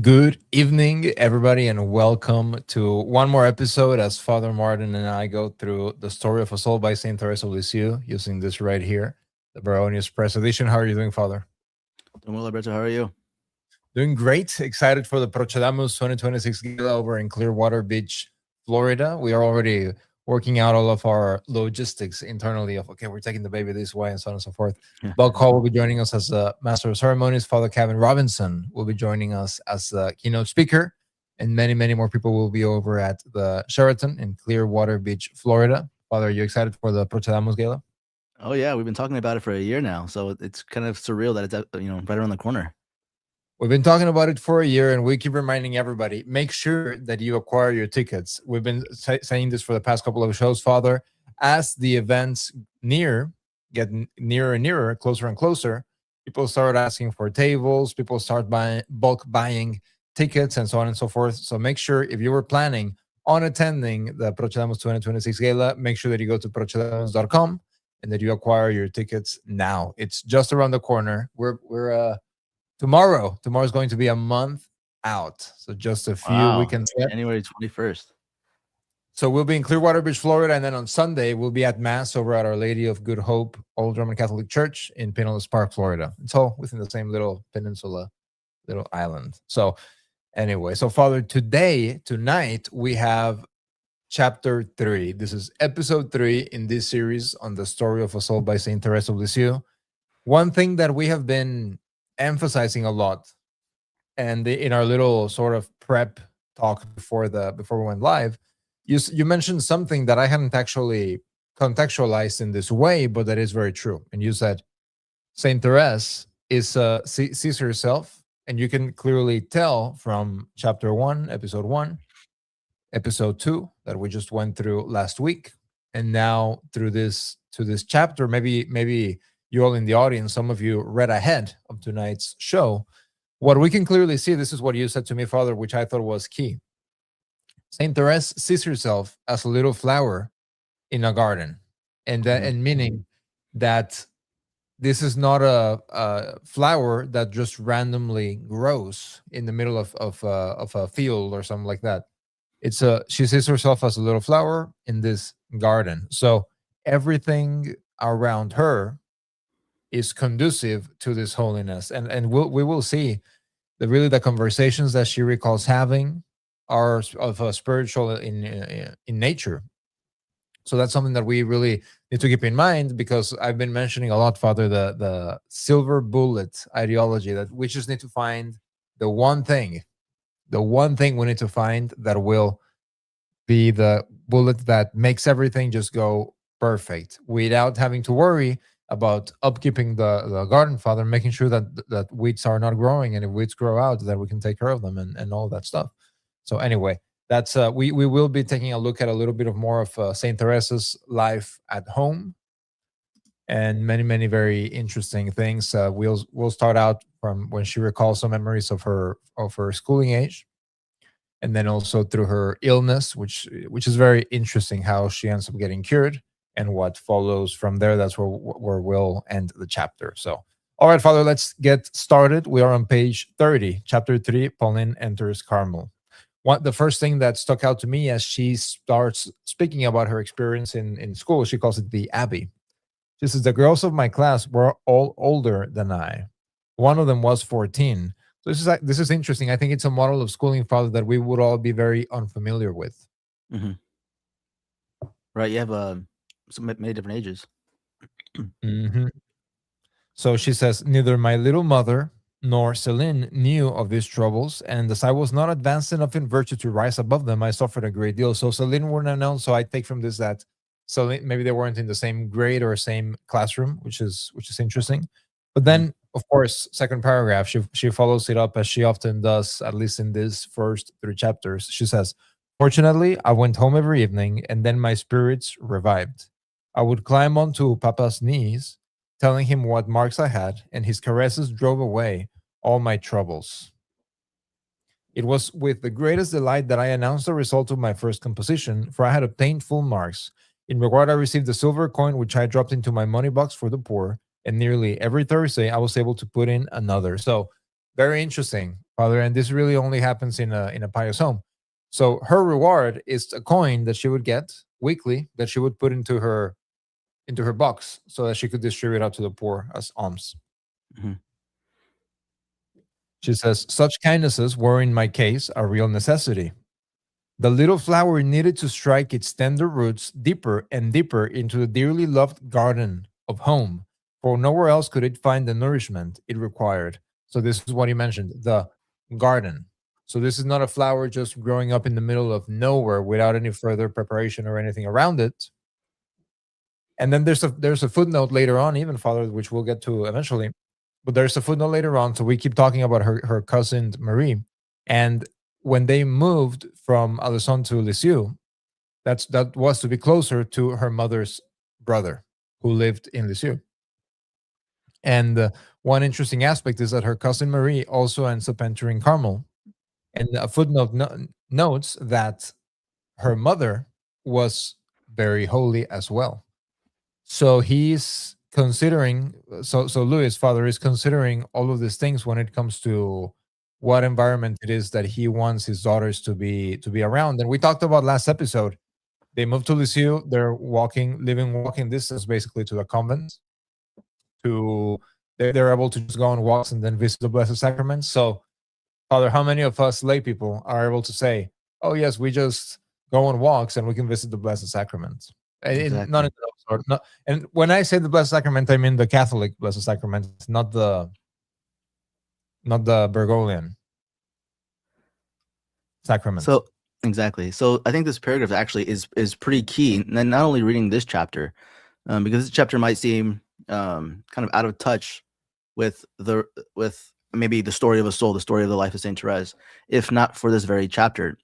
Good evening, everybody, and welcome to one more episode as Father Martin and I go through the story of a soul by St. Teresa of Lisieux using this right here, the Baronius Press edition. How are you doing, Father? Doing well, Alberto. How are you? Doing great. Excited for the Procedamus 2026 Gala over in Clearwater Beach, Florida. We are already working out all of our logistics internally of, okay, we're taking the baby this way and so on and so forth. Buck Hall will be joining us as the Master of Ceremonies. Father Kevin Robinson will be joining us as the keynote speaker. And many, many more people will be over at the Sheraton in Clearwater Beach, Florida. Father, are you excited for the Procedamus Gala? Oh yeah, we've been talking about it for a year now, so it's kind of surreal that it's right around the corner. We've been talking about it for a year, and we keep reminding everybody, make sure that you acquire your tickets. We've been saying this for the past couple of shows, Father. As the events get nearer and nearer, closer and closer, people start asking for tables, people start bulk buying tickets, and so on and so forth. So make sure if you were planning on attending the Procedamus 2026 Gala, make sure that you go to procedamus.com and that you acquire your tickets now. It's just around the corner. Tomorrow's going to be a month out, so just a few weekends left. January 21st. So we'll be in Clearwater Beach, Florida, and then on Sunday we'll be at Mass over at Our Lady of Good Hope, Old Roman Catholic Church in Pinellas Park, Florida. It's all within the same little peninsula, little island. So anyway, so Father, tonight we have chapter 3. This is episode 3 in this series on the story of a soul by Saint Teresa of Lisieux. One thing that we have been emphasizing a lot, and in our little sort of prep talk before we went live, you mentioned something that I hadn't actually contextualized in this way, but that is very true. And you said Saint Therese sees herself, and you can clearly tell from chapter 1, episode 1, episode 2 that we just went through last week, and now through this chapter. Maybe you all in the audience, some of you read ahead of tonight's show. What we can clearly see, this is what you said to me, Father, which I thought was key. Saint Therese sees herself as a little flower in a garden, and meaning that this is not a flower that just randomly grows in the middle of a field or something like that. She sees herself as a little flower in this garden. So everything around her is conducive to this holiness, and we will see that really the conversations that she recalls having are of a spiritual in nature. So that's something that we really need to keep in mind, because I've been mentioning a lot, Father, the silver bullet ideology, that we just need to find the one thing we need to find that will be the bullet that makes everything just go perfect without having to worry about upkeeping the garden, Father, making sure that weeds are not growing, and if weeds grow out, that we can take care of them and all that stuff. So anyway, that's we will be taking a look at a little bit of more of Saint Teresa's life at home, and many very interesting things. We'll start out from when she recalls some memories of her schooling age, and then also through her illness, which is very interesting how she ends up getting cured. And what follows from there, that's where we'll end the chapter. So, all right, Father, let's get started. We are on page 30, chapter 3, Pauline enters Carmel. The first thing that stuck out to me as she starts speaking about her experience in school, she calls it the Abbey. She says, the girls of my class were all older than I. One of them was 14. So this is interesting. I think it's a model of schooling, Father, that we would all be very unfamiliar with. Mm-hmm. Right, you have many different ages. Mm-hmm. So she says, neither my little mother nor Celine knew of these troubles, and as I was not advanced enough in virtue to rise above them, I suffered a great deal. So Celine wouldn't have known. So I take from this that Celine, maybe they weren't in the same grade or same classroom, which is interesting. But then, of course, second paragraph, she follows it up as she often does, at least in these first 3 chapters. She says, fortunately, I went home every evening, and then my spirits revived. I would climb onto Papa's knees, telling him what marks I had, and his caresses drove away all my troubles. It was with the greatest delight that I announced the result of my first composition, for I had obtained full marks. In reward, I received a silver coin, which I dropped into my money box for the poor, and nearly every Thursday I was able to put in another. So Very interesting, Father. And this really only happens in a pious home. So her reward is a coin that she would get weekly that she would put into her box so that she could distribute out to the poor as alms. Mhm. She says, such kindnesses were in my case a real necessity. The little flower needed to strike its tender roots deeper and deeper into the dearly loved garden of home, for nowhere else could it find the nourishment it required. So this is what he mentioned, the garden. So this is not a flower just growing up in the middle of nowhere without any further preparation or anything around it. And then there's a footnote later on, even, Father, which we'll get to eventually. But there's a footnote later on. So we keep talking about her cousin Marie. And when they moved from Alençon to Lisieux, that was to be closer to her mother's brother who lived in Lisieux. And one interesting aspect is that her cousin Marie also ends up entering Carmel. And a footnote notes that her mother was very holy as well. So he's considering, so Louis' father is considering all of these things when it comes to what environment it is that he wants his daughters to be around. And we talked about last episode. They moved to Lisieux. They're living walking distance basically to the convent. They're able to just go on walks and then visit the Blessed Sacrament. So, Father, how many of us lay people are able to say, "Oh yes, we just go on walks and we can visit the Blessed Sacrament"? None of those sort. Not, and when I say the Blessed Sacrament, I mean the Catholic Blessed Sacrament, not the Bergoglian sacrament. So exactly. So I think this paragraph actually is pretty key. And then not only reading this chapter, because this chapter might seem kind of out of touch with maybe the story of a soul, the story of the life of Saint Therese, if not for this very chapter.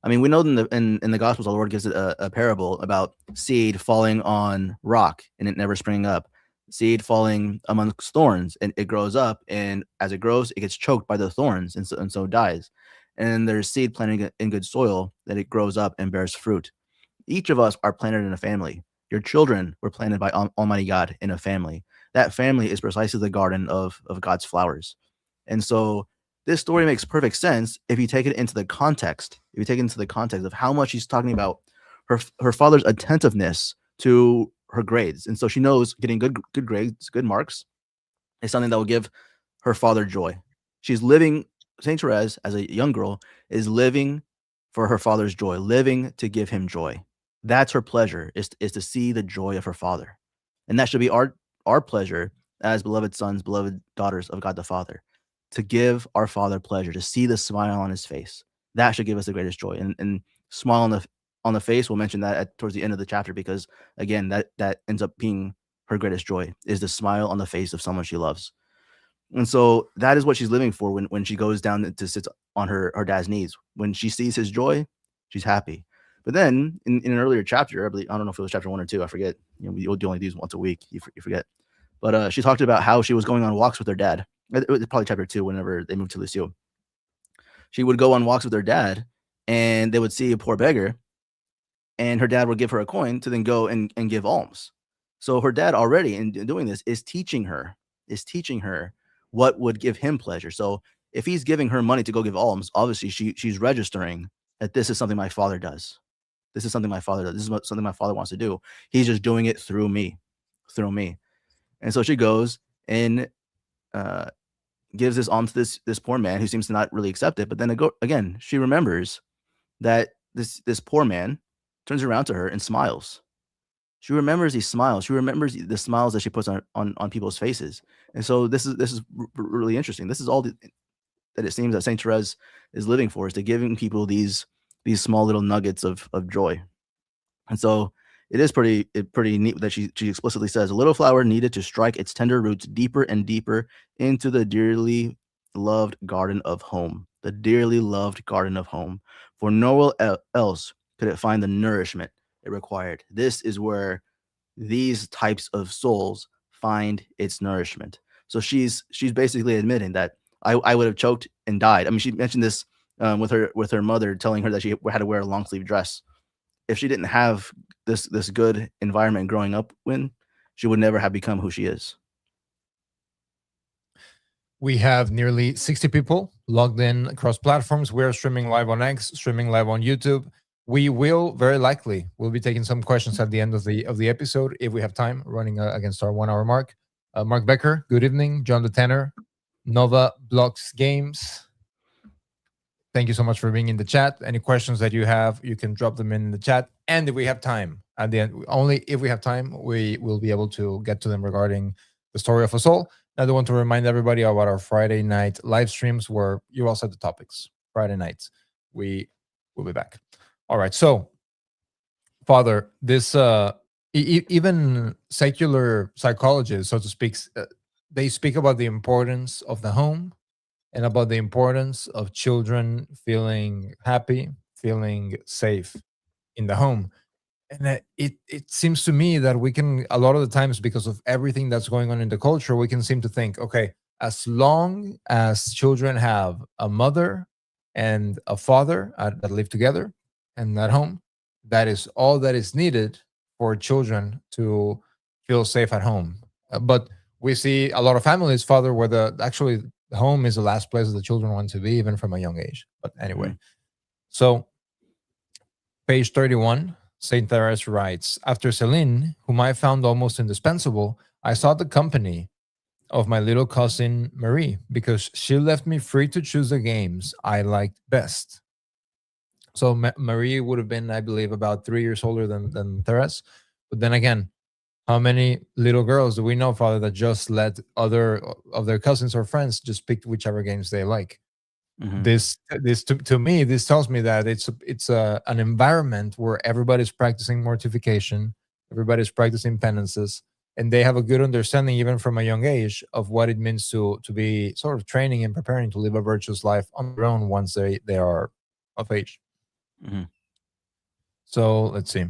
I mean, we know in the Gospels, the Lord gives it a parable about seed falling on rock and it never springing up, seed falling amongst thorns and it grows up, and as it grows, it gets choked by the thorns and so dies. And there's seed planted in good soil that it grows up and bears fruit. Each of us are planted in a family. Your children were planted by Almighty God in a family. That family is precisely the garden of God's flowers. And so this story makes perfect sense if you take it into the context. If you take it into the context of how much he's talking about her father's attentiveness to her grades. And so she knows getting good grades, good marks is something that will give her father joy. She's living, Saint Therese, as a young girl, is living for her father's joy, living to give him joy. That's her pleasure, is to see the joy of her father. And that should be our pleasure as beloved sons, beloved daughters of God the Father, to give our Father pleasure, to see the smile on his face. That should give us the greatest joy. And smile on the face, we'll mention that towards the end of the chapter, because again, that ends up being her greatest joy, is the smile on the face of someone she loves. And so that is what she's living for when she goes down to sit on her dad's knees. When she sees his joy, she's happy. But then in an earlier chapter, I don't know if it was chapter 1 or 2, I forget. We only do these once a week. You forget. But she talked about how she was going on walks with her dad. It was probably chapter 2, whenever they moved to Lisieux. She would go on walks with her dad, and they would see a poor beggar, and her dad would give her a coin to then go and give alms. So her dad already, in doing this, is teaching her what would give him pleasure. So if he's giving her money to go give alms, obviously she's registering that this is something my father does. This is something my father does. This is something my father wants to do. He's just doing it through me. And so she goes and gives this alms to this poor man who seems to not really accept it. But then again, she remembers that this poor man turns around to her and smiles. She remembers these smiles. She remembers the smiles that she puts on people's faces. And so this is really interesting. This is all that it seems that Saint Therese is living for, is to giving people these small little nuggets of joy. And so it is pretty neat that she explicitly says, a little flower needed to strike its tender roots deeper and deeper into the dearly loved garden of home. The dearly loved garden of home. For nowhere else could it find the nourishment it required. This is where these types of souls find its nourishment. So she's basically admitting that I would have choked and died. I mean, she mentioned this with her mother telling her that she had to wear a long sleeve dress. If she didn't have this good environment growing up in, she would never have become who she is. We have nearly 60 people logged in across platforms. We are streaming live on X, streaming live on YouTube. We will very likely we'll be taking some questions at the end of the episode if we have time, running against our 1 hour mark. Mark Becker, good evening. John the Tanner, Nova Blocks Games. Thank you so much for being in the chat. Any questions that you have, you can drop them in the chat. And if we have time at the end, only if we have time, we will be able to get to them regarding the story of a soul. I do want to remind everybody about our Friday night live streams where you all set the topics. Friday nights, we will be back. All right. So, Father, this even secular psychologists, so to speak, they speak about the importance of the home and about the importance of children feeling happy, feeling safe in the home. And it seems to me that we can, a lot of the times, because of everything that's going on in the culture, we can seem to think, okay, as long as children have a mother and a father that live together and at home, that is all that is needed for children to feel safe at home. But we see a lot of families, Father, where actually the home is the last place that the children want to be, even from a young age. But anyway, so page 31. St. Therese writes, after Celine, whom I found almost indispensable, I sought the company of my little cousin Marie because she left me free to choose the games I liked best. So Marie would have been, I believe, about 3 years older than Therese. But then again, how many little girls do we know, Father, that just let other of their cousins or friends just pick whichever games they like? Mhm. This to me, this tells me that it's an environment where everybody's practicing mortification, everybody's practicing penances, and they have a good understanding even from a young age of what it means to be sort of training and preparing to live a virtuous life on their own once they are of age. Mhm. So let's see.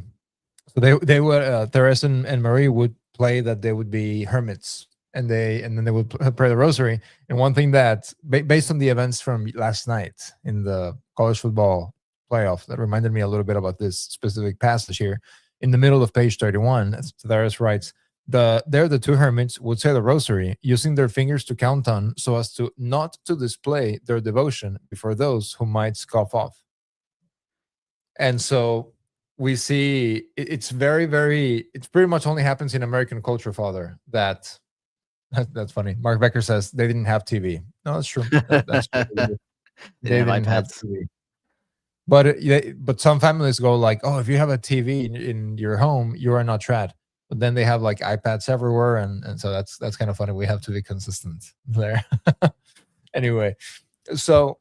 So they would Therese and Marie would play that they would be hermits, and then they would pray the rosary. And one thing that based on the events from last night in the college football playoff, that reminded me a little bit about this specific passage here. In the middle of page 31, Therese writes, the two hermits would say the rosary using their fingers to count on so as to not to display their devotion before those who might scoff off. And so we see it's very, very, it pretty much only happens in American culture, Father, that's funny. Mark Becker says they didn't have TV. No, that's true. That's true. They They didn't have didn't have iPads. TV. But but some families go like, oh, if you have a TV in your home, you are not trad. But then they have like iPads everywhere, and so that's kind of funny. We have to be consistent there. Anyway, so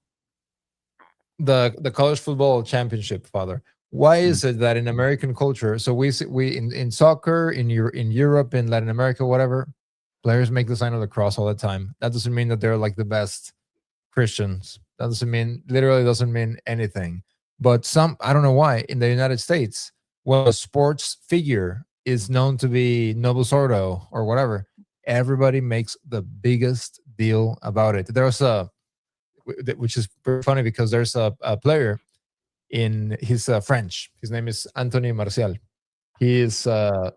the college football championship, Father. Why is it that in American culture, so we in soccer, in Europe, in Latin America, whatever, players make the sign of the cross all the time. That doesn't mean that they're like the best Christians. That doesn't mean, literally doesn't mean anything. But I don't know why, in the United States, when a sports figure is known to be Novus Ordo or whatever, everybody makes the biggest deal about it. There's which is very funny because there's a player in his French. His name is Anthony Martial. He's a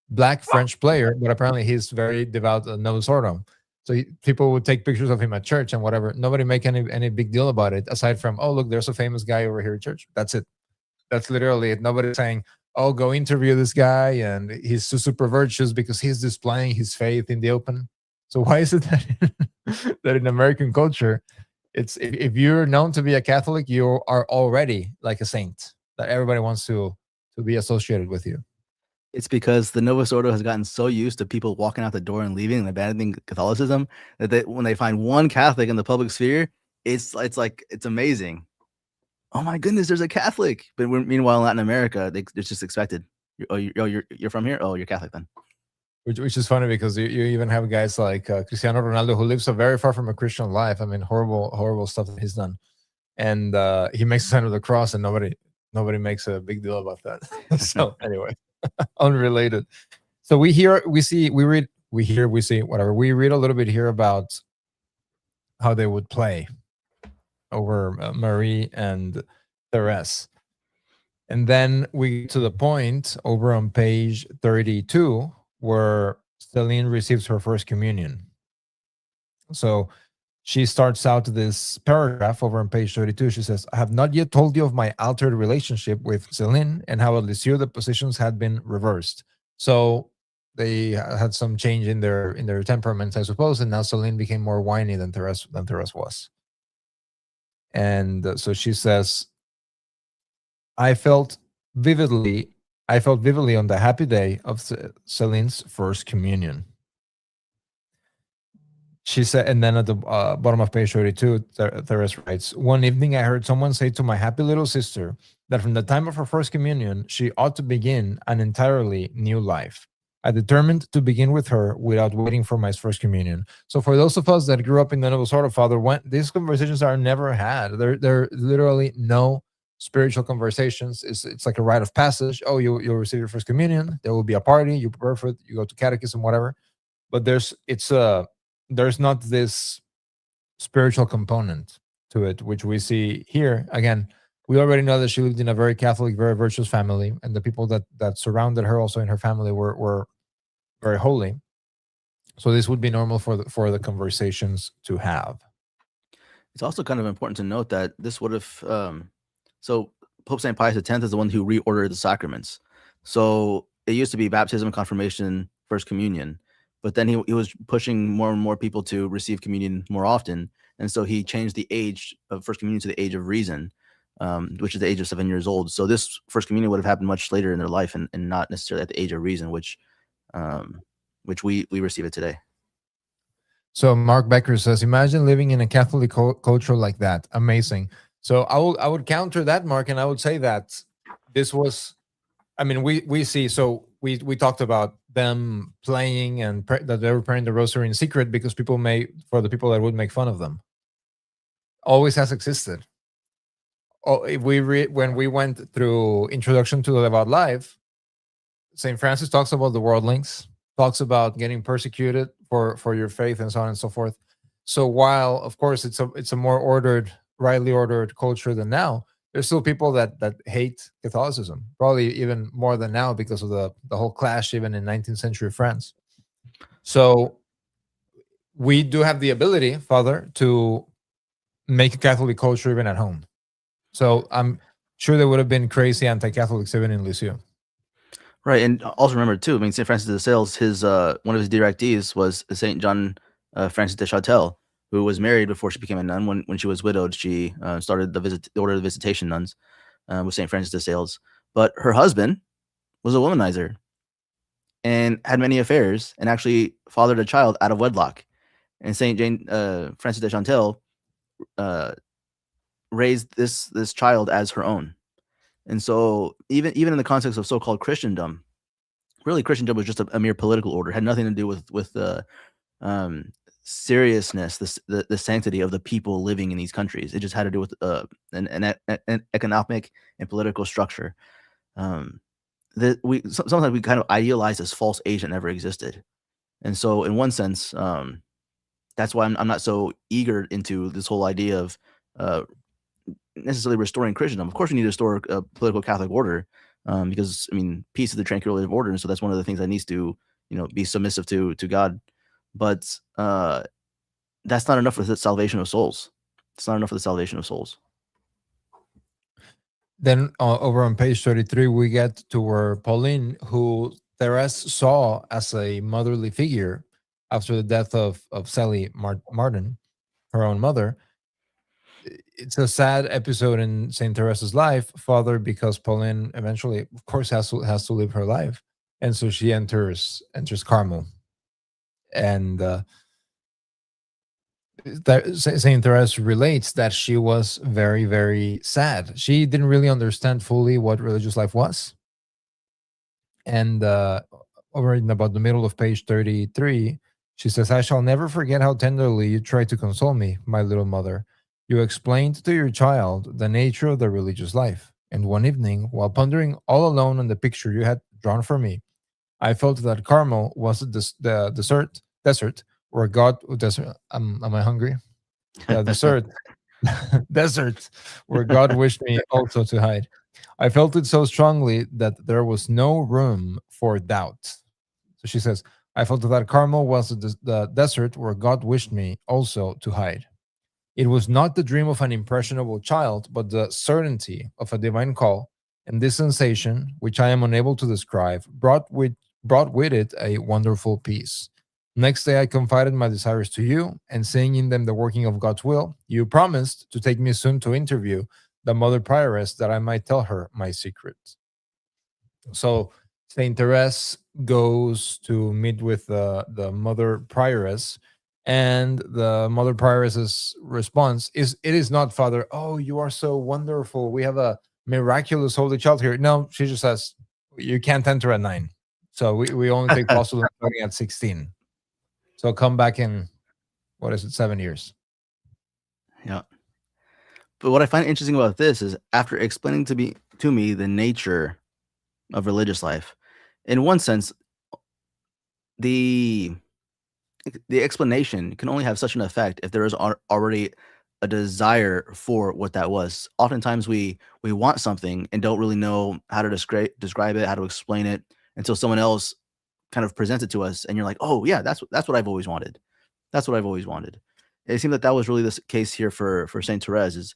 black French player, but apparently he's very devout Novus Ordo. So people would take pictures of him at church and whatever. Nobody make any big deal about it aside from, oh, look, there's a famous guy over here at church. That's it. That's literally it. Nobody's saying, oh, go interview this guy and he's super virtuous because he's displaying his faith in the open. So why is it that in American culture, it's if you're known to be a Catholic, you are already like a saint that everybody wants to be associated with you? It's because the Novus Ordo has gotten so used to people walking out the door and leaving and abandoning Catholicism that when they find one Catholic in the public sphere, it's like it's amazing. Oh my goodness, there's a Catholic. But meanwhile, in Latin America, it's just expected. You're from here. Oh, you're Catholic then. Which is funny because you even have guys like Cristiano Ronaldo who lives so very far from a Christian life. I mean, horrible stuff that he's done, and he makes the sign of the cross, and nobody makes a big deal about that. So anyway, unrelated. So we hear, we see, we read, we hear, we see, whatever. We read a little bit here about how they would play over Marie and Therese. And then we get to the point over on page 32 where Celine receives her first communion. So she starts out this paragraph over on page 32. She says, I have not yet told you of my altered relationship with Celine and how at Lisieux the positions had been reversed. So they had some change in their temperaments, I suppose, and now Celine became more whiny than Therese was. And so she says, I felt vividly on the happy day of Celine's first communion. She said, and then at the bottom of page 32, Therese writes, one evening I heard someone say to my happy little sister that from the time of her first communion, she ought to begin an entirely new life. I determined to begin with her without waiting for my first communion. So for those of us that grew up in the Noble Sort of Father, these conversations are never had. There literally no spiritual conversations. It's like a rite of passage. Oh, you'll receive your first communion. There will be a party. You prepare for it. You go to catechism, whatever. But there's not this spiritual component to it, which we see here. Again, we already know that she lived in a very Catholic, very virtuous family, and the people that surrounded her also in her family were very holy. So this would be normal for the conversations to have. It's also kind of important to note that this would have so Pope St. Pius X is the one who reordered the sacraments. So it used to be baptism, confirmation, first communion. But then he was pushing more and more people to receive communion more often. And so he changed the age of first communion to the age of reason, which is the age of 7 years old. So this first communion would have happened much later in their life and not necessarily at the age of reason, which we receive it today. So Mark Becker says, imagine living in a Catholic culture like that. Amazing. So I would counter that, Mark, and I would say that this was, I mean, we see, so we talked about them playing and that they were praying the rosary in secret because for the people that would make fun of them. Always has existed. Oh, if when we went through Introduction to the Devout Life, St. Francis talks about the worldlings, talks about getting persecuted for your faith and so on and so forth. So while, of course, it's a more ordered, rightly ordered culture than now, there's still people that hate Catholicism, probably even more than now because of the whole clash even in 19th century France. So we do have the ability, Father, to make a Catholic culture even at home. So I'm sure there would have been crazy anti-Catholics even in Lisieux. Right, and also remember too, I mean, St. Francis de Sales, his one of his directees was St. John Francis de Châtel, who was married before she became a nun. When she was widowed, she started the Order of the Visitation Nuns with St. Francis de Sales. But her husband was a womanizer and had many affairs and actually fathered a child out of wedlock. And St. Francis de Châtel raised this child as her own. And so even in the context of so-called Christendom, really Christendom was just a mere political order. It had nothing to do with the seriousness, the sanctity of the people living in these countries. It just had to do with an economic and political structure. Sometimes we kind of idealize this false age that never existed. And so in one sense, that's why I'm not so eager into this whole idea of necessarily restoring Christendom. Of course, we need to restore a political Catholic order because, I mean, peace is the tranquility of order. And so that's one of the things that needs to, be submissive to God. But that's not enough for the salvation of souls. It's not enough for the salvation of souls. Then over on page 33, we get to where Pauline, who Therese saw as a motherly figure after the death of Sally Martin, her own mother. It's a sad episode in St. Therese's life, Father, because Pauline eventually, of course, has to live her life. And so she enters Carmel. And St. Therese relates that she was very, very sad. She didn't really understand fully what religious life was. And over in about the middle of page 33, she says, I shall never forget how tenderly you tried to console me, my little mother. You explained to your child the nature of the religious life. And one evening, while pondering all alone on the picture you had drawn for me, I felt that Carmel was the desert where God, am I hungry? Yeah, desert where God wished me also to hide. I felt it so strongly that there was no room for doubt. So she says, I felt that Carmel was the desert where God wished me also to hide. It was not the dream of an impressionable child, but the certainty of a divine call, and this sensation, which I am unable to describe, brought with it a wonderful peace. Next day, I confided my desires to you, and seeing in them the working of God's will, you promised to take me soon to interview the mother prioress that I might tell her my secret. So Saint Therese goes to meet with the mother prioress, and the mother prioress's response is, "It is not, Father. Oh, you are so wonderful. We have a miraculous holy child here." No, she just says, "You can't enter at 9. So we only take postulant starting at 16. So come back in, what is it, 7 years?" Yeah. But what I find interesting about this is after explaining to me the nature of religious life, in one sense, the explanation can only have such an effect if there is already a desire for what that was. Oftentimes we want something and don't really know how to describe it, how to explain it until someone else kind of presents it to us, and you're like, "Oh yeah, that's what I've always wanted. That's what I've always wanted." It seemed that was really the case here for Saint Therese. Is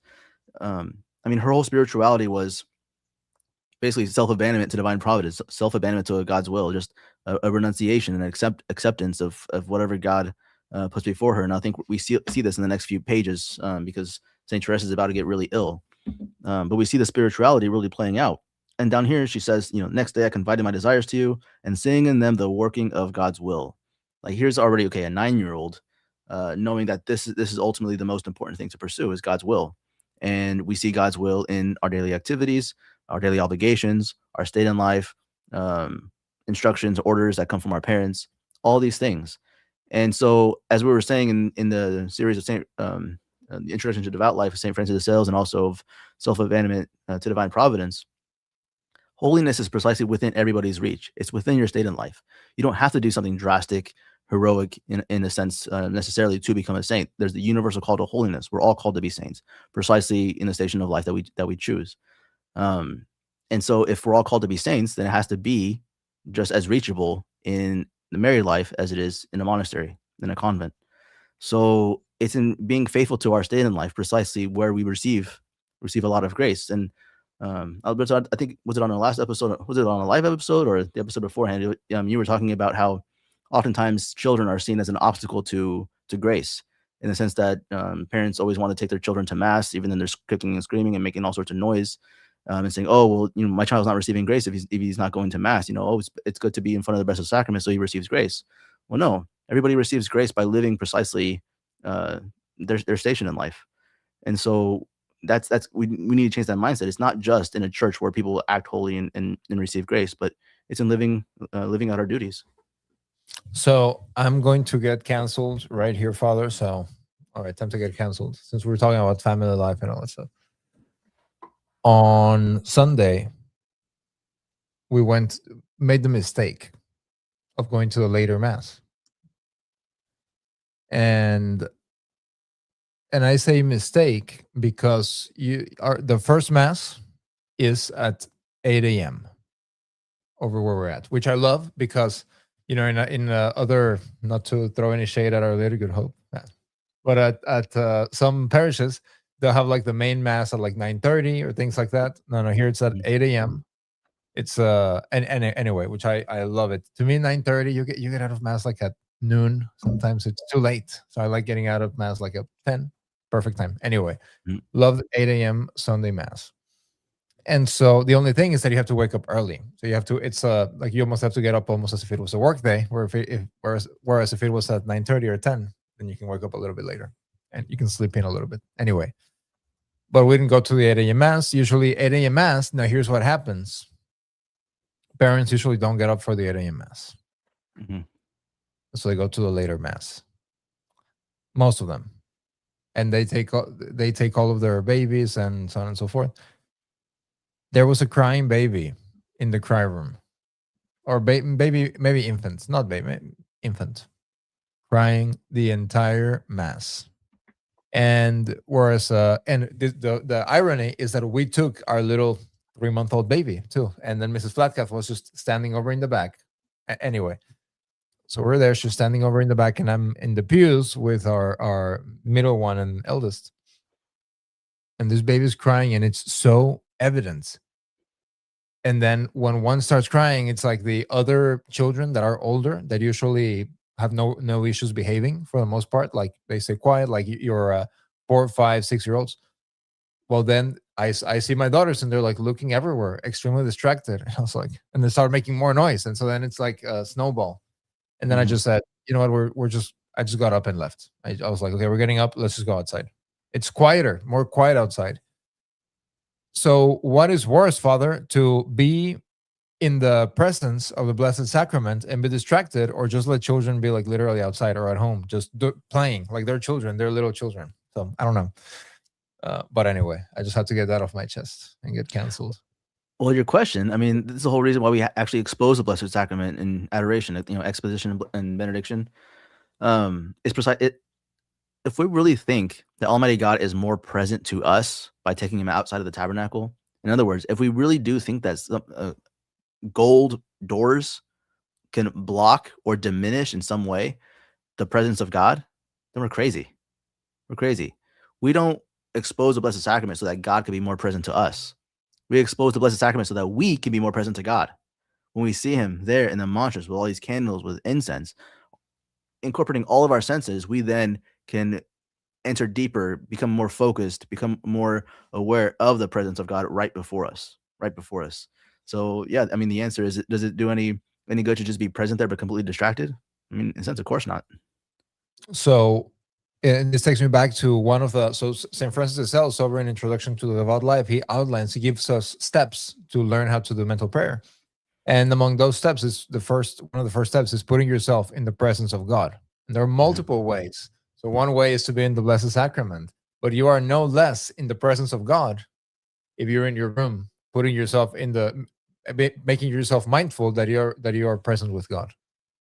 I mean, her whole spirituality was basically self-abandonment to divine providence, self-abandonment to God's will, just a renunciation and acceptance of whatever God puts before her. And I think we see this in the next few pages because Saint Therese is about to get really ill. But we see the spirituality really playing out. And down here, she says, next day I confided my desires to you, and seeing in them the working of God's will. Like, here's already, okay, a 9-year-old knowing that this is ultimately the most important thing to pursue is God's will. And we see God's will in our daily activities, our daily obligations, our state in life, instructions, orders that come from our parents, all these things. And so, as we were saying in the series of the Introduction to Devout Life of St. Francis de Sales, and also of Self-Abandonment to Divine Providence, holiness is precisely within everybody's reach. It's within your state in life. You don't have to do something drastic, heroic in a sense necessarily to become a saint. There's the universal call to holiness. We're all called to be saints, precisely in the station of life that we choose. And so if we're all called to be saints, then it has to be just as reachable in the married life as it is in a monastery, in a convent. So it's in being faithful to our state in life, precisely where we receive a lot of grace. And Alberto, I think, was it on the last episode? Was it on a live episode or the episode beforehand? You were talking about how oftentimes children are seen as an obstacle to grace, in the sense that parents always want to take their children to mass, even though they're kicking and screaming and making all sorts of noise, and saying, "Oh, well, my child's not receiving grace if he's not going to mass. Oh, it's good to be in front of the Blessed Sacrament, so he receives grace." Well, no, everybody receives grace by living precisely their station in life, and so that's we need to change that mindset. It's not just in a church where people act holy and receive grace, but it's in living out our duties. So I'm going to get canceled right here, Father. So, all right, time to get canceled since we're talking about family life and all that stuff. On Sunday, we made the mistake of going to the later mass. And I say mistake because the first mass is at 8 a.m. over where we're at, which I love because, in other, not to throw any shade at Our Lady of Good Hope, but at some parishes, they'll have like the main mass at like 9:30 or things like that. No, here it's at 8 a.m. It's and anyway, which I love it. To me, 9:30, you get out of mass like at noon. Sometimes it's too late, so I like getting out of mass like at 10. Perfect time. Anyway, love 8 a.m. Sunday mass. And so the only thing is that you have to wake up early. So you have to. It's like you almost have to get up almost as if it was a work day. Whereas if it was at 9:30 or 10, then you can wake up a little bit later and you can sleep in a little bit. Anyway, but we didn't go to the 8 a.m. mass. Usually 8 a.m. mass. Now here's what happens. Parents usually don't get up for the 8 a.m. mass. Mm-hmm. So they go to the later mass. Most of them. And they take all of their babies and so on and so forth. There was a crying baby in the cry room. Or baby, maybe infants, not baby, infant. Crying the entire mass. And whereas, the irony is that we took our little 3-month-old baby too. And then Mrs. Flatcap was just standing over in the back. Anyway, So we're there. She's standing over in the back, and I'm in the pews with our middle one and eldest. And this baby's crying, and it's so evident. And then when one starts crying, it's like the other children that are older that usually have no issues behaving for the most part. Like they stay quiet, like you're 4, 5, 6-year-olds. Well, then I see my daughters, and they're like looking everywhere, extremely distracted. And I was like, and they start making more noise. And so then it's like a snowball. And then I just said, you know what, I just got up and left. I was like, okay, we're getting up. Let's just go outside. It's quieter, more quiet outside. So what is worse, Father, to be in the presence of the Blessed Sacrament and be distracted, or just let children be like literally outside or at home, just playing like they're children, they're little children. So I don't know. But anyway, I just had to get that off my chest and get canceled. Well, your question, I mean, this is the whole reason why we actually expose the Blessed Sacrament in adoration, exposition and benediction. It's precise. If we really think that Almighty God is more present to us by taking him outside of the tabernacle, in other words, if we really do think that gold doors can block or diminish in some way the presence of God, then we're crazy. We're crazy. We don't expose the Blessed Sacrament so that God can be more present to us. We expose the Blessed Sacrament so that we can be more present to God. When we see him there in the monstrance with all these candles, with incense, incorporating all of our senses, we then can enter deeper, become more focused, become more aware of the presence of God right before us. So yeah, I mean, the answer is, does it do any good to just be present there but completely distracted? I mean, in a sense, of course not. So, and this takes me back to one of the, so St. Francis de Sales, over in Introduction to the Devout Life, he gives us steps to learn how to do mental prayer. And among those steps is one of the first steps is putting yourself in the presence of God. And there are multiple ways. So one way is to be in the Blessed Sacrament, but you are no less in the presence of God if you're in your room, putting yourself making yourself mindful that you are present with God.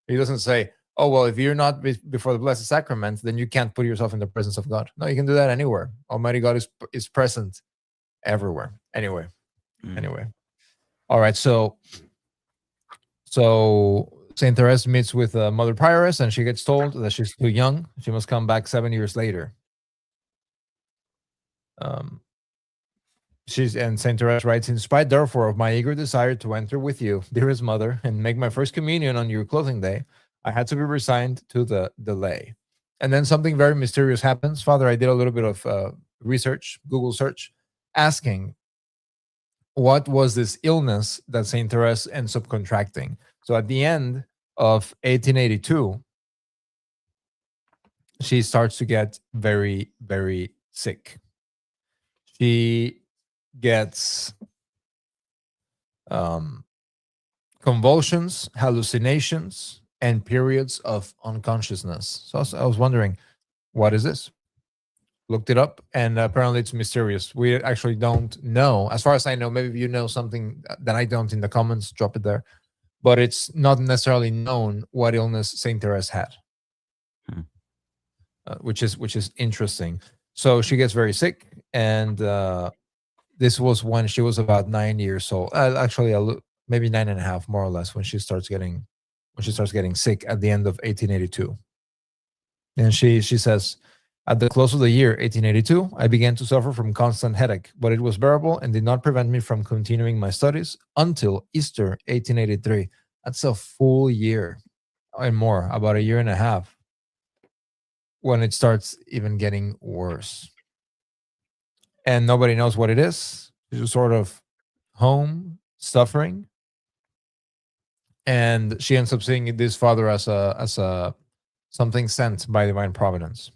He doesn't say, oh, well, if you're not before the Blessed Sacrament, then you can't put yourself in the presence of God. No, you can do that anywhere. Almighty God is present everywhere. Anyway. All right. So Saint Therese meets with Mother Prioress, and she gets told that she's too young. She must come back 7 years later. And Saint Therese writes, in spite, therefore, of my eager desire to enter with you, dearest mother, and make my first communion on your closing day, I had to be resigned to the delay. And then something very mysterious happens. Father, I did a little bit of research, Google search, asking what was this illness that Saint Therese ends up contracting. So at the end of 1882, she starts to get very, very sick. She gets convulsions, hallucinations, and periods of unconsciousness. So I was wondering, what is this? Looked it up, and apparently it's mysterious. We actually don't know. As far as I know, maybe you know something that I don't, in the comments, drop it there. But it's not necessarily known what illness Saint Therese had, which is interesting. So she gets very sick, and this was when she was about 9 years old. Actually, maybe 9.5, more or less, when she starts getting sick at the end of 1882. And she says, at the close of the year 1882, I began to suffer from constant headache, but it was bearable and did not prevent me from continuing my studies until Easter 1883. That's a full year and more, about 1.5 years, when it starts even getting worse. And nobody knows what it is. She's just sort of home, suffering. And she ends up seeing this father as a something sent by divine providence.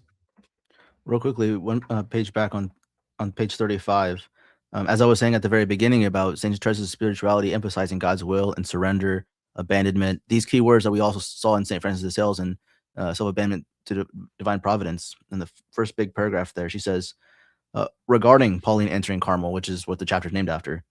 Real quickly, one page back on page 35, as I was saying at the very beginning about St. Therese's spirituality, emphasizing God's will and surrender, abandonment, these key words that we also saw in St. Francis de Sales and self-abandonment to divine providence. In the first big paragraph there, she says, regarding Pauline entering Carmel, which is what the chapter is named after,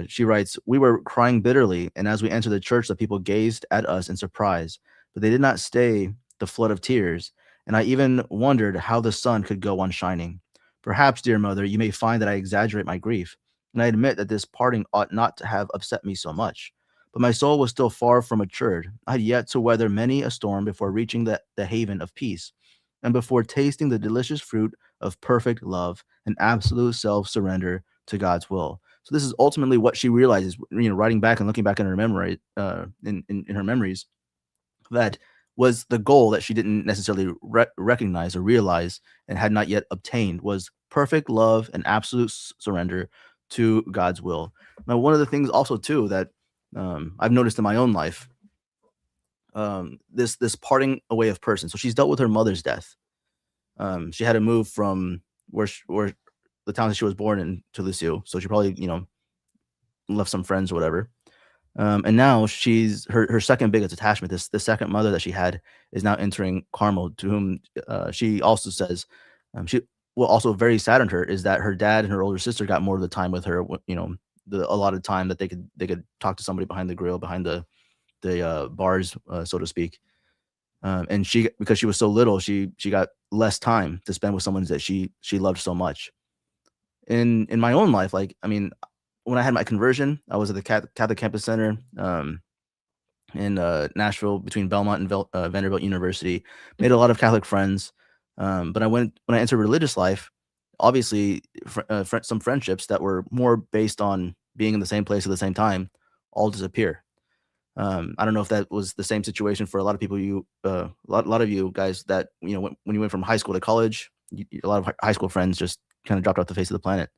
she writes, we were crying bitterly, and as we entered the church, the people gazed at us in surprise, but they did not stay the flood of tears. And I even wondered how the sun could go on shining. Perhaps, dear mother, you may find that I exaggerate my grief, and I admit that this parting ought not to have upset me so much. but my soul was still far from matured. I had yet to weather many a storm before reaching the haven of peace, and before tasting the delicious fruit of perfect love and absolute self-surrender to God's will. So this is ultimately what she realizes, writing back and looking back in her memory, in her memories, that was the goal that she didn't necessarily recognize or realize and had not yet obtained, was perfect love and absolute surrender to God's will. Now, one of the things also too that I've noticed in my own life, this parting away of person. So she's dealt with her mother's death. She had to move from where the town that she was born in to Lucille. So she probably, left some friends or whatever. And now she's her second biggest attachment. The second mother that she had is now entering Carmel, to whom she also says she also very saddened her is that her dad and her older sister got more of the time with her. The allotted time that they could talk to somebody behind the grill, behind the bars, so to speak. And because she was so little, she got less time to spend with someone that she loved so much. In my own life, when I had my conversion, I was at the Catholic Campus Center in Nashville, between Belmont and Vanderbilt University. Made a lot of Catholic friends, but when I entered religious life, obviously some friendships that were more based on being in the same place at the same time all disappear. I don't know if that was the same situation for a lot of people. A lot of you guys that when you went from high school to college, a lot of high school friends just kind of dropped off the face of the planet.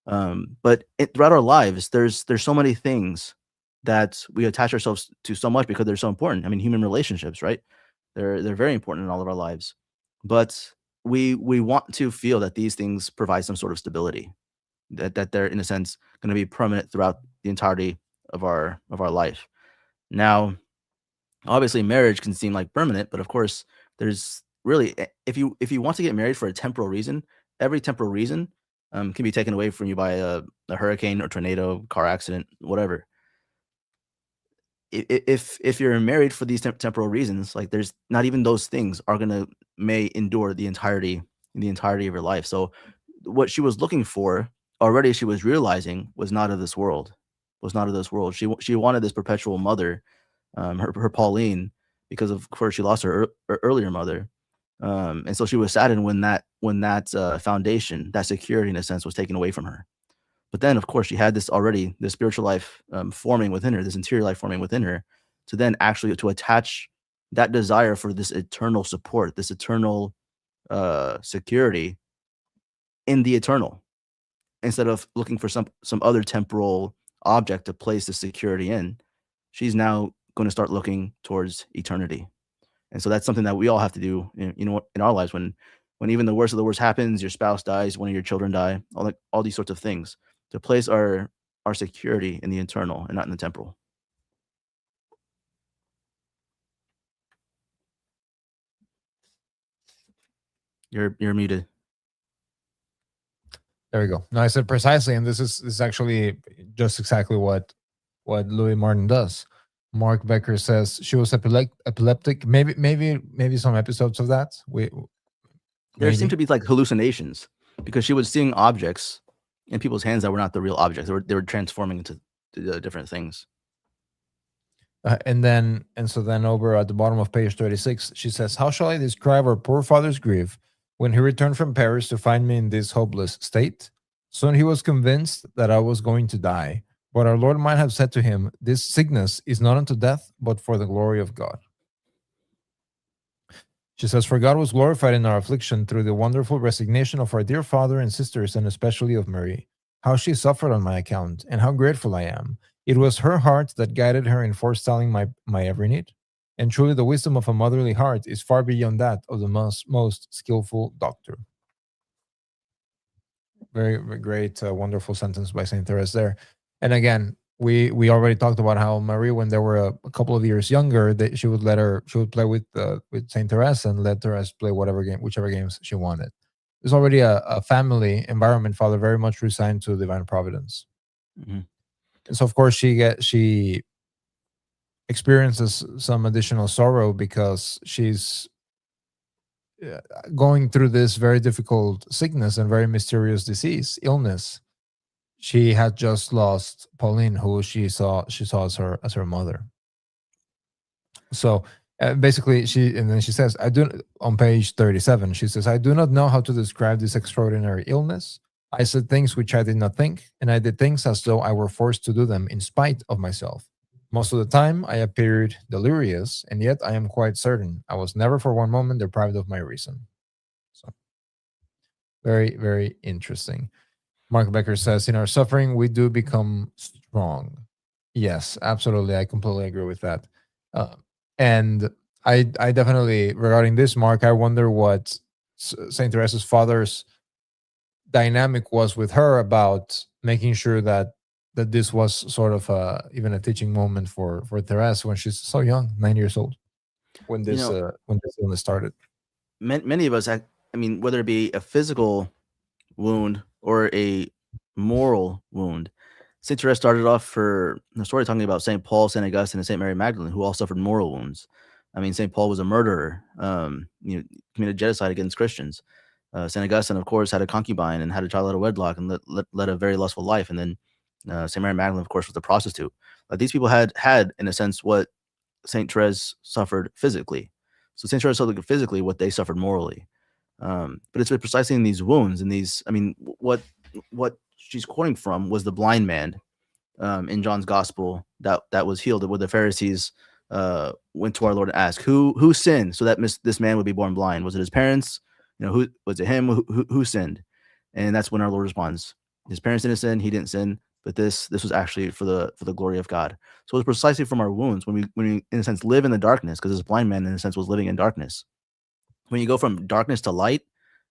But throughout our lives, there's so many things that we attach ourselves to so much because they're so important. I mean, human relationships, right? They're very important in all of our lives. But we want to feel that these things provide some sort of stability, that they're in a sense going to be permanent throughout the entirety of our life. Now, obviously, marriage can seem like permanent, but of course, there's really, if you want to get married for a temporal reason, every temporal reason can be taken away from you by a hurricane or tornado, car accident, whatever. If you're married for these temporal reasons, like there's not even those things are gonna may endure the entirety of your life. So what she was looking for already, she was realizing was not of this world. She wanted this perpetual mother, her Pauline, because of course she lost her earlier mother. And so she was saddened when that foundation, that security in a sense, was taken away from her. But then, of course, she had this spiritual life forming within her, this interior life forming within her, to then actually to attach that desire for this eternal support, this eternal security in the eternal, instead of looking for some other temporal object to place the security in. She's now going to start looking towards eternity. And so that's something that we all have to do, in our lives, when even the worst of the worst happens, your spouse dies, one of your children die, all these sorts of things, to place our security in the eternal and not in the temporal. You're muted. There we go. No, I said precisely, and this is actually just exactly what Louis Martin does. Mark Becker says she was epileptic. Maybe some episodes of that. There seemed to be like hallucinations, because she was seeing objects in people's hands that were not the real objects. They were transforming into different things. And so then over at the bottom of page 36, she says, "How shall I describe our poor father's grief when he returned from Paris to find me in this hopeless state? Soon he was convinced that I was going to die. But our Lord might have said to him, 'This sickness is not unto death, but for the glory of God.'" She says, "For God was glorified in our affliction through the wonderful resignation of our dear father and sisters, and especially of Marie. How she suffered on my account, and how grateful I am. It was her heart that guided her in forestalling my every need. And truly the wisdom of a motherly heart is far beyond that of the most skillful doctor." Very, very great, wonderful sentence by Saint Therese there. And again, we already talked about how Marie, when they were a couple of years younger, that she would play with Saint Therese and let Therese play whichever games she wanted. There's already a family environment, Father, very much resigned to divine providence. Mm-hmm. And so, of course, she experiences some additional sorrow because she's going through this very difficult sickness and very mysterious illness. she had just lost Pauline, who she saw as her mother. So basically, she says, I do, on page 37, she says, I do not know how to describe this extraordinary illness. I said things which I did not think, and I did things as though I were forced to do them in spite of myself. Most of the time, I appeared delirious, and yet I am quite certain I was never for one moment deprived of my reason. So, very, very interesting. Mark Becker says, in our suffering, we do become strong. Yes, absolutely. I completely agree with that. And I definitely, regarding this, Mark, I wonder what St. Teresa's father's dynamic was with her about making sure that this was sort of even a teaching moment for Teresa when she's so young, 9 years old, when this illness started. Many of us, I mean, whether it be a physical wound or a moral wound, St. Teresa started off for the story talking about St. Paul, St. Augustine, and St. Mary Magdalene, who all suffered moral wounds. I mean, St. Paul was a murderer, committed genocide against Christians. St. Augustine, of course, had a concubine and had a child out of wedlock and led a very lustful life. And then St. Mary Magdalene, of course, was a prostitute. These people had, in a sense, what St. Therese suffered physically. So St. Therese suffered physically what they suffered morally. But it's precisely in these wounds, and these, I mean, what she's quoting from was the blind man in John's gospel that was healed, where the Pharisees went to our Lord and asked, who sinned so that this man would be born blind? Was it his parents? Who was it, him? Who sinned? And that's when our Lord responds, his parents didn't sin, he didn't sin, but this was actually for the glory of God. So it's precisely from our wounds when we in a sense live in the darkness, because this blind man in a sense was living in darkness. When you go from darkness to light,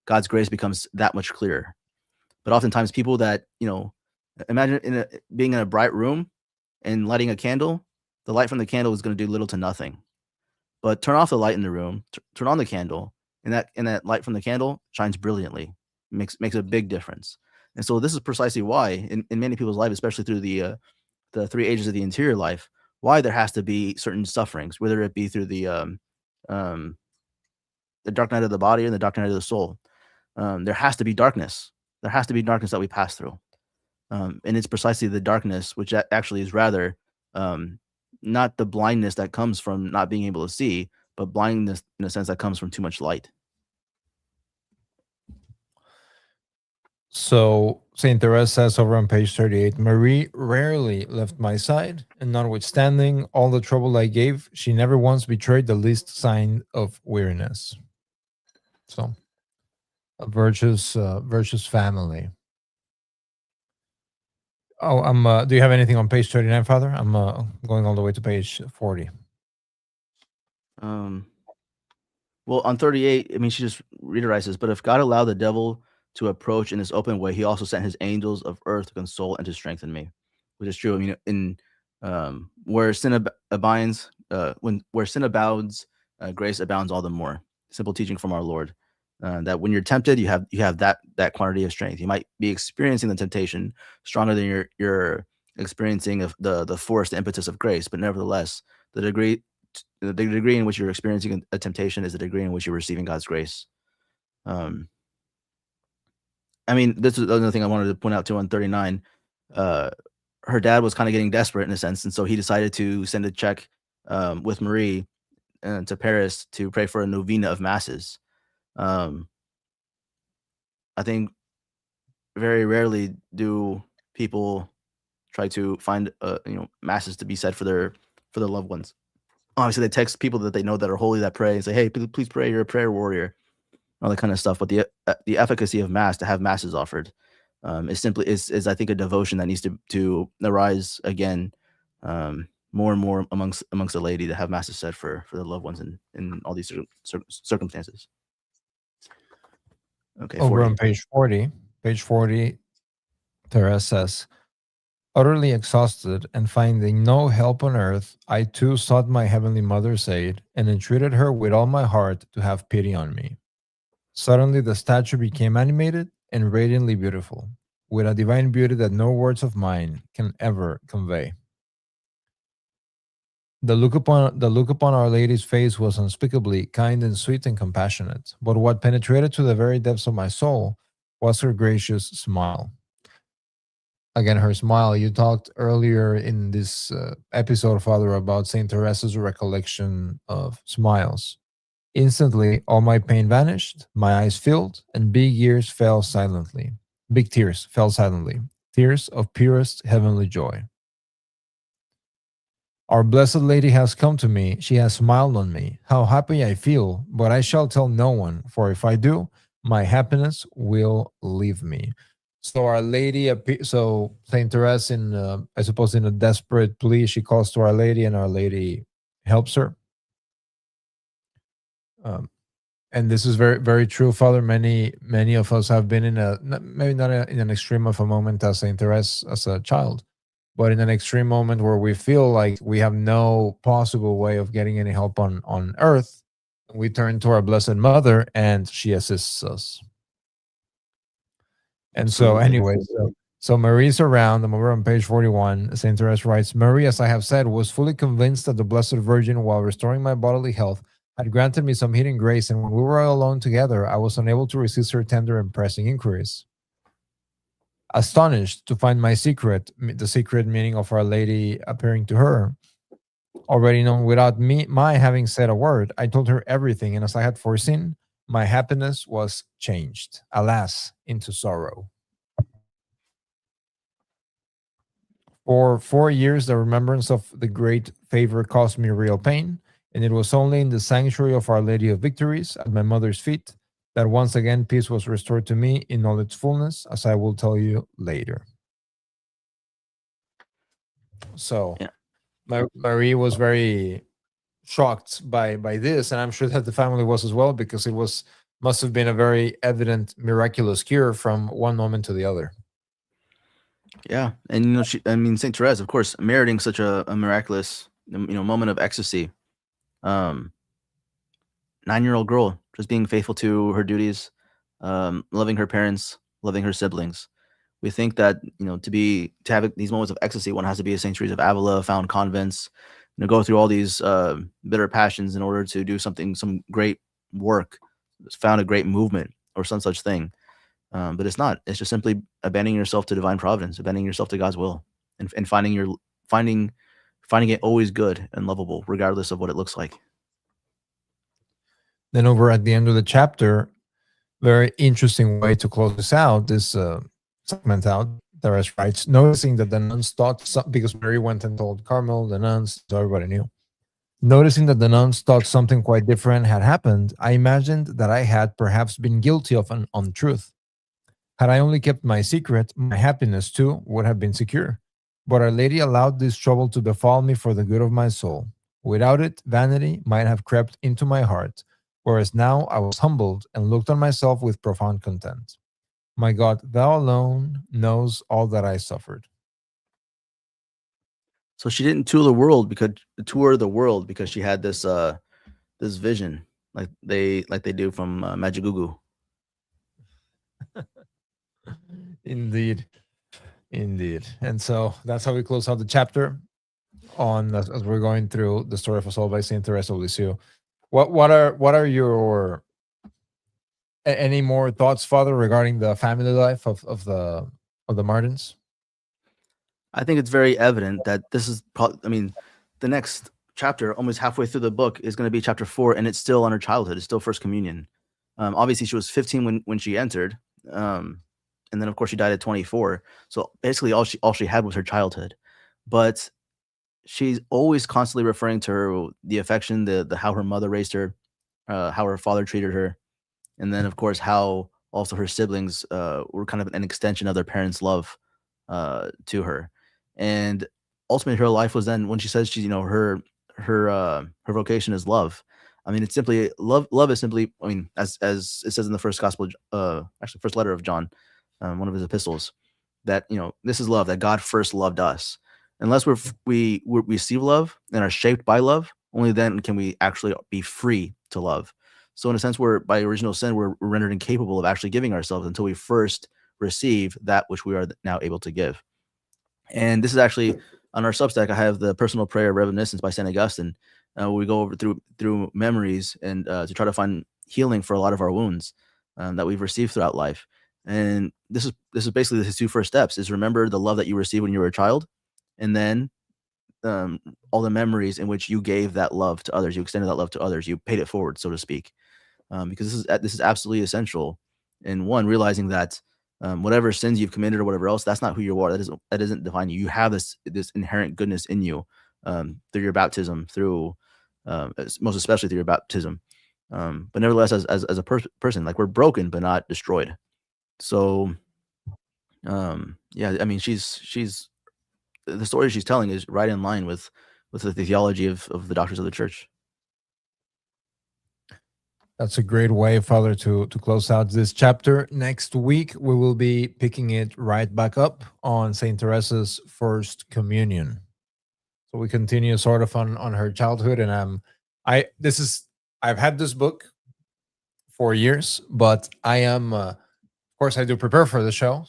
God's grace becomes that much clearer. But oftentimes people that, imagine being in a bright room and lighting a candle, the light from the candle is going to do little to nothing. But turn off the light in the room, turn on the candle, and that light from the candle shines brilliantly, makes a big difference. And so this is precisely why in many people's life, especially through the 3 ages of the interior life, why there has to be certain sufferings, whether it be through the dark night of the body and the dark night of the soul. There has to be darkness. There has to be darkness that we pass through. And it's precisely the darkness, which actually is rather not the blindness that comes from not being able to see, but blindness in a sense that comes from too much light. So St. Therese says over on page 38, Marie rarely left my side, and notwithstanding all the trouble I gave, she never once betrayed the least sign of weariness. So a virtuous family. Oh, do you have anything on page 39, Father? I'm going all the way to page 40. Well, on 38, I mean, she just reiterizes, but if God allowed the devil to approach in this open way, he also sent his angels of earth to console and to strengthen me, which is true. I mean, in where sin abides, where sin abounds, grace abounds all the more. Simple teaching from our Lord, that when you're tempted, you have that quantity of strength. You might be experiencing the temptation stronger than you're experiencing of the force, the impetus of grace, but nevertheless, the degree in which you're experiencing a temptation is the degree in which you're receiving God's grace. I mean, this is another thing I wanted to point out too on 39. Her dad was kind of getting desperate in a sense, and so he decided to send a check with Marie to Paris to pray for a novena of masses. I think very rarely do people try to find masses to be said for their loved ones. Obviously, they text people that they know that are holy that pray and say, "Hey, please pray. You're a prayer warrior," all that kind of stuff. But the efficacy of mass, to have masses offered, is I think a devotion that needs to arise again, more and more amongst the laity, to have masses said for their loved ones in all these circumstances. Okay. Over 40. On page 40, Therese says, utterly exhausted and finding no help on earth, I too sought my heavenly mother's aid and entreated her with all my heart to have pity on me. Suddenly the statue became animated and radiantly beautiful, with a divine beauty that no words of mine can ever convey. The look upon Our Lady's face was unspeakably kind and sweet and compassionate, but what penetrated to the very depths of my soul was her gracious smile. again, her smile. You talked earlier in this episode, Father, about Saint Teresa's recollection of smiles. Instantly, all my pain vanished, my eyes filled, and big tears fell silently. Big tears fell silently, tears of purest heavenly joy. Our Blessed Lady has come to me. She has smiled on me. How happy I feel, but I shall tell no one, for if I do, my happiness will leave me. So Our Lady, so Saint Therese, I suppose, in a desperate plea, she calls to Our Lady, and Our Lady helps her. Um, and this is very, very true, Father. Many of us have been in maybe not in an extreme of a moment as Saint Therese as a child, but in an extreme moment where we feel like we have no possible way of getting any help on earth. We turn to our Blessed Mother, and she assists us. And so, Absolutely. anyway, so Marie's around. I'm over on page 41. Saint Therese writes, Marie, as I have said, was fully convinced that the Blessed Virgin, while restoring my bodily health, had granted me some hidden grace, and when we were alone together, I was unable to resist her tender and pressing inquiries. Astonished to find my secret, the secret meaning of Our Lady appearing to her, already known without my having said a word, I told her everything, and as I had foreseen, my happiness was changed, alas, into sorrow. For 4 years, the remembrance of the great favor caused me real pain, and it was only in the sanctuary of Our Lady of Victories at my mother's feet that once again peace was restored to me in all its fullness, as I will tell you later. So, Yeah. Marie was very shocked by this, and I'm sure that the family was as well, because it must have been a very evident miraculous cure from one moment to the other. Yeah, and Saint Therese, of course, meriting such a miraculous moment of ecstasy. 9-year-old girl just being faithful to her duties, loving her parents, loving her siblings. We think that to have these moments of ecstasy, one has to be a Saint Teresa of Avila, found convents, go through all these bitter passions in order to do some great work, found a great movement or some such thing. But it's not. It's just simply abandoning yourself to divine providence, abandoning yourself to God's will, and finding it always good and lovable, regardless of what it looks like. Then over at the end of the chapter, very interesting way to close this out, this segment out. Therese writes, noticing that the nuns thought, because Mary went and told Carmel, the nuns, so everybody knew. Noticing that the nuns thought something quite different had happened, I imagined that I had perhaps been guilty of an untruth. Had I only kept my secret, my happiness too would have been secure. But Our Lady allowed this trouble to befall me for the good of my soul. Without it, vanity might have crept into my heart, whereas now I was humbled and looked on myself with profound content. My God, thou alone knows all that I suffered. So she didn't tour the world because she had this this vision, like they do from Magic Goo. Indeed. And so that's how we close out the chapter as we're going through the story of a soul by Saint Teresa of Lisieux. What are your any more thoughts, Father, regarding the family life of the Martins? I think it's very evident that this is the next chapter, almost halfway through the book, is going to be chapter 4, and it's still on her childhood. It's still First Communion. Obviously, she was 15 when she entered, and then of course she died at 24. So basically, all she had was her childhood. But she's always constantly referring to the affection, the how her mother raised her, how her father treated her, and then of course how also her siblings were kind of an extension of their parents' love to her. And ultimately, her life was then when she says she's her vocation is love. I mean, it's simply love. Love is simply, as it says in the first gospel, actually first letter of John, one of his epistles, that this is love, that God first loved us. Unless we receive love and are shaped by love, only then can we actually be free to love. So in a sense, we're by original sin, we're rendered incapable of actually giving ourselves until we first receive that which we are now able to give. And this is actually on our Substack. I have the personal prayer of reminiscence by St. Augustine. We go over through memories and to try to find healing for a lot of our wounds that we've received throughout life. And this is basically his 2 first steps: is remember the love that you received when you were a child, and then all the memories in which you gave that love to others, you extended that love to others, you paid it forward, so to speak. Because this is absolutely essential. And one, realizing that whatever sins you've committed or whatever else, that's not who you are. That doesn't define you. You have this inherent goodness in you through your baptism, through most especially through your baptism. But nevertheless, as a person, like, we're broken but not destroyed. So yeah, I mean, she's the story she's telling is right in line with the theology of the doctors of the church. That's a great way, Father, to close out this chapter. Next week, we will be picking it right back up on St. Teresa's First Communion. So we continue sort of on her childhood, and I've had this book for years, but I am, of course, I do prepare for the show,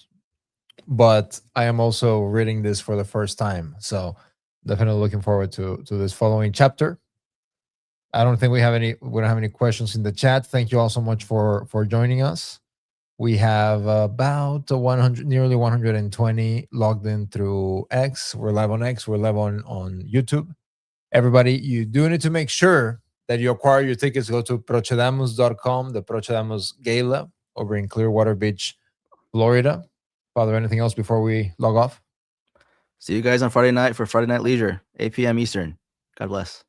but I am also reading this for the first time. So definitely looking forward to this following chapter. I don't think we don't have any questions in the chat. Thank you all so much for joining us. We have about nearly 120 logged in through X. We're live on X. We're live on YouTube. Everybody, you do need to make sure that you acquire your tickets. Go to procedamus.com, the Procedamus Gala over in Clearwater Beach, Florida. Father, anything else before we log off? See you guys on Friday night for Friday Night Leisure, 8 p.m. Eastern. God bless.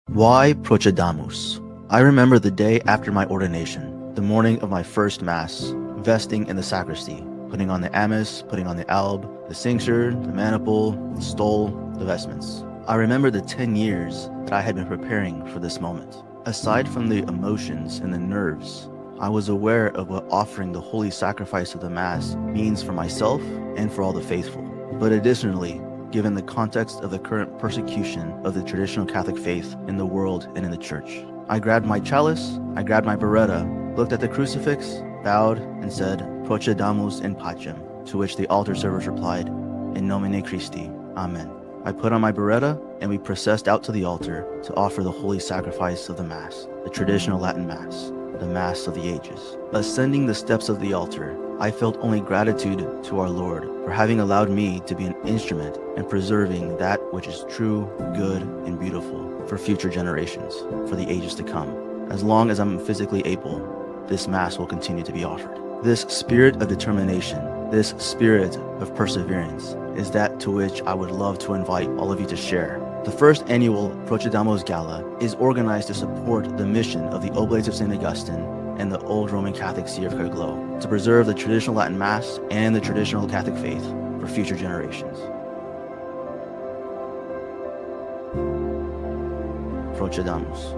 Why Procedamus? I remember the day after my ordination, the morning of my first Mass, vesting in the sacristy, putting on the amice, putting on the alb, the cincture, the maniple, the stole, the vestments. I remember the 10 years that I had been preparing for this moment. Aside from the emotions and the nerves, I was aware of what offering the holy sacrifice of the Mass means for myself and for all the faithful. But additionally, given the context of the current persecution of the traditional Catholic faith in the world and in the church, I grabbed my chalice, I grabbed my biretta, looked at the crucifix, bowed, and said, Procedamus in pacem, to which the altar servers replied, In nomine Christi, Amen. I put on my biretta, and we processed out to the altar to offer the holy sacrifice of the Mass, the traditional Latin Mass, the Mass of the ages. Ascending the steps of the altar, I felt only gratitude to our Lord for having allowed me to be an instrument in preserving that which is true, good, and beautiful for future generations, for the ages to come. As long as I'm physically able, this Mass will continue to be offered. This spirit of determination, this spirit of perseverance, is that to which I would love to invite all of you to share. The first annual Procedamus Gala is organized to support the mission of the Oblates of St. Augustine and the old Roman Catholic See of Caer-Glow to preserve the traditional Latin Mass and the traditional Catholic faith for future generations. Procedamus.